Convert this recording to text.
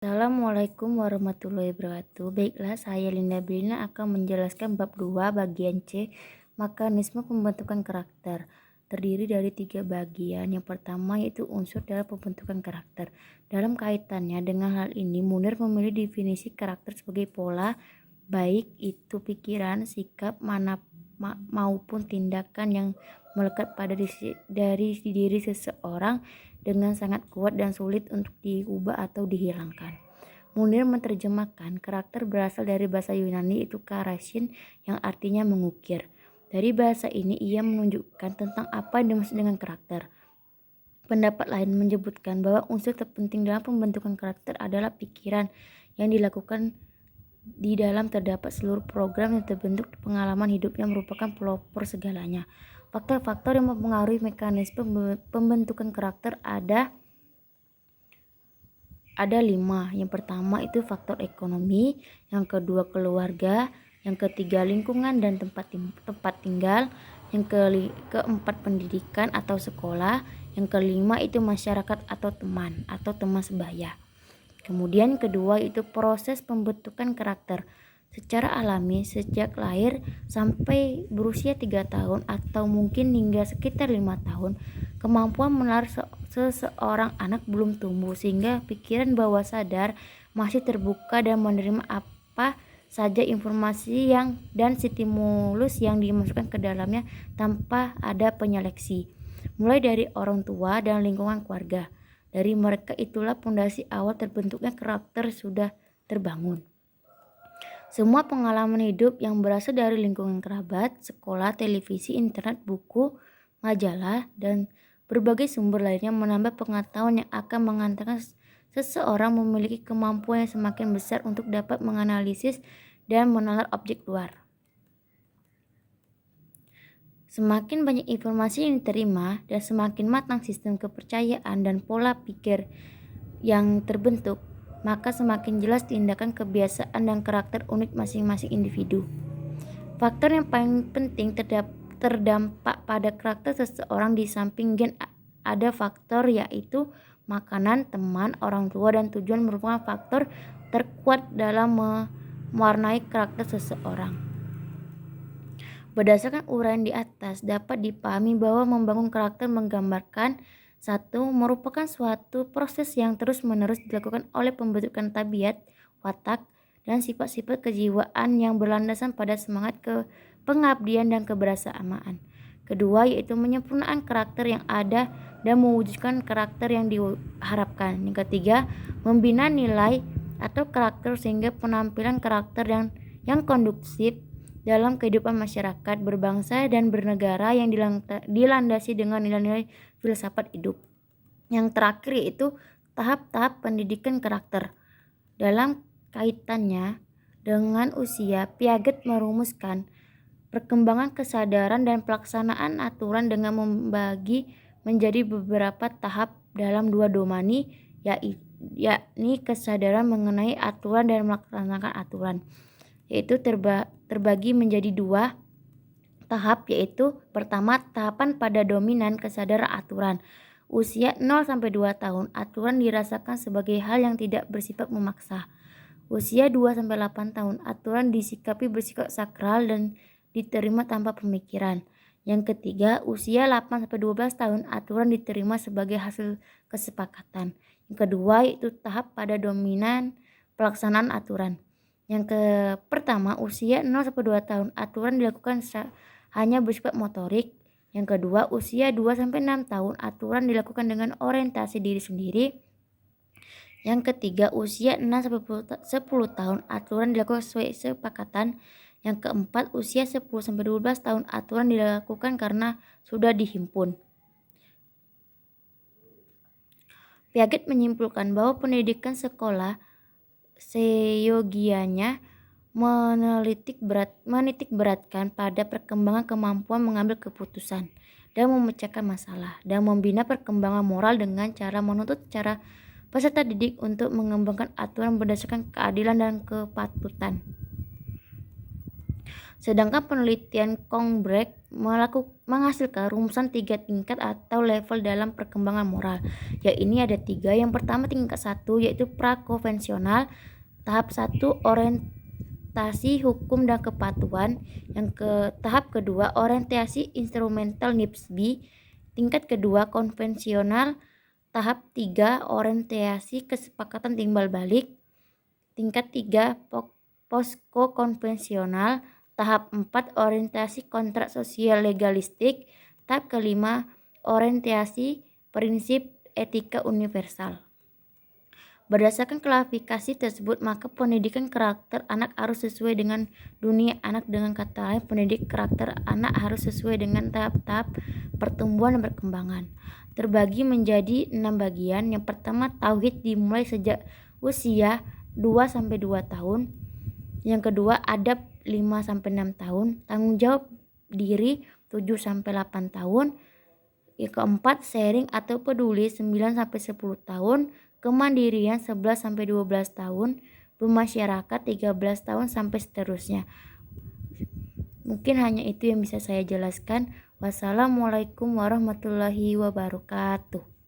Assalamualaikum warahmatullahi wabarakatuh. Baiklah, saya Linda Brina akan menjelaskan bab 2 bagian C, mekanisme pembentukan karakter. Terdiri dari 3 bagian. Yang pertama yaitu unsur dalam pembentukan karakter. Dalam kaitannya dengan hal ini, Munir memilih definisi karakter sebagai pola, baik itu pikiran, sikap, maupun tindakan yang melekat pada diri seseorang dengan sangat kuat dan sulit untuk diubah atau dihilangkan. Munir menerjemahkan karakter berasal dari bahasa Yunani itu karasin yang artinya mengukir. Dari bahasa ini ia menunjukkan tentang apa yang dimaksud dengan karakter. Pendapat lain menyebutkan bahwa unsur terpenting dalam pembentukan karakter adalah pikiran yang dilakukan di dalam terdapat seluruh program yang terbentuk di pengalaman hidup yang merupakan pelopor segalanya. Faktor-faktor yang mempengaruhi mekanisme pembentukan karakter ada 5. Yang pertama itu faktor ekonomi, yang kedua keluarga, yang ketiga lingkungan dan tempat tinggal, yang keempat pendidikan atau sekolah, yang kelima itu masyarakat atau teman sebaya. Kemudian kedua itu proses pembentukan karakter secara alami sejak lahir sampai berusia 3 tahun atau mungkin hingga sekitar 5 tahun. Kemampuan menalar seseorang anak belum tumbuh sehingga pikiran bawah sadar masih terbuka dan menerima apa saja informasi dan stimulus yang dimasukkan ke dalamnya tanpa ada penyeleksi, mulai dari orang tua dan lingkungan keluarga. Dari mereka itulah pondasi awal terbentuknya karakter sudah terbangun. Semua pengalaman hidup yang berasal dari lingkungan kerabat, sekolah, televisi, internet, buku, majalah, dan berbagai sumber lainnya menambah pengetahuan yang akan mengantarkan seseorang memiliki kemampuan yang semakin besar untuk dapat menganalisis dan menalar objek luar. Semakin banyak informasi yang diterima dan semakin matang sistem kepercayaan dan pola pikir yang terbentuk, maka semakin jelas tindakan, kebiasaan, dan karakter unik masing-masing individu. Faktor yang paling penting terdampak pada karakter seseorang di samping gen ada faktor yaitu makanan, teman, orang tua, dan tujuan merupakan faktor terkuat dalam mewarnai karakter seseorang. Berdasarkan uraian di atas, dapat dipahami bahwa membangun karakter menggambarkan merupakan suatu proses yang terus-menerus dilakukan oleh pembentukan tabiat, watak, dan sifat-sifat kejiwaan yang berlandasan pada semangat pengabdian dan kebersamaan. Kedua yaitu menyempurnakan karakter yang ada dan mewujudkan karakter yang diharapkan. Yang ketiga, membina nilai atau karakter sehingga penampilan karakter yang kondusif dalam kehidupan masyarakat, berbangsa, dan bernegara yang dilandasi dengan nilai-nilai filsafat hidup. Yang terakhir yaitu tahap-tahap pendidikan karakter. Dalam kaitannya dengan usia, Piaget merumuskan perkembangan kesadaran dan pelaksanaan aturan dengan membagi menjadi beberapa tahap dalam 2 domain, yakni kesadaran mengenai aturan dan melaksanakan aturan, yaitu terbagi menjadi 2 tahap, yaitu pertama tahapan pada dominan kesadaran aturan. Usia 0-2 tahun, aturan dirasakan sebagai hal yang tidak bersifat memaksa. Usia 2-8 tahun, aturan disikapi bersifat sakral dan diterima tanpa pemikiran. Yang ketiga, usia 8-12 tahun, aturan diterima sebagai hasil kesepakatan. Yang kedua yaitu tahap pada dominan pelaksanaan aturan. Yang pertama, usia 0-2 tahun, aturan dilakukan hanya bersifat motorik. Yang kedua, usia 2-6 tahun, aturan dilakukan dengan orientasi diri sendiri. Yang ketiga, usia 6-10 tahun, aturan dilakukan sesuai kesepakatan. Yang keempat, usia 10-12 tahun, aturan dilakukan karena sudah dihimpun. Piaget menyimpulkan bahwa pendidikan sekolah seyogianya menitik beratkan pada perkembangan kemampuan mengambil keputusan dan memecahkan masalah, dan membina perkembangan moral dengan cara menuntut cara peserta didik untuk mengembangkan aturan berdasarkan keadilan dan kepatutan. Sedangkan penelitian Kongbrek menghasilkan rumusan 3 tingkat atau level dalam perkembangan moral. Ya, ini ada 3. Yang pertama tingkat 1 yaitu prakonvensional. Tahap 1 orientasi hukum dan kepatuhan. Tahap kedua orientasi instrumental NIPSB. Tingkat kedua konvensional. Tahap 3 orientasi kesepakatan timbal balik. Tingkat 3 posko konvensional. Tahap 4 orientasi kontrak sosial legalistik. Tahap kelima orientasi prinsip etika universal. Berdasarkan klasifikasi tersebut, maka pendidikan karakter anak harus sesuai dengan dunia anak. Dengan kata lain, pendidik karakter anak harus sesuai dengan tahap-tahap pertumbuhan dan perkembangan. Terbagi menjadi 6 bagian. Yang pertama, tauhid dimulai sejak usia 2-2 tahun. Yang kedua, adab 5-6 tahun. Tanggung jawab diri 7-8 tahun. Yang keempat, sharing atau peduli 9-10 tahun. Kemandirian 11-12 tahun. Bermasyarakat 13 tahun sampai seterusnya. Mungkin hanya itu yang bisa saya jelaskan. Wassalamualaikum warahmatullahi wabarakatuh.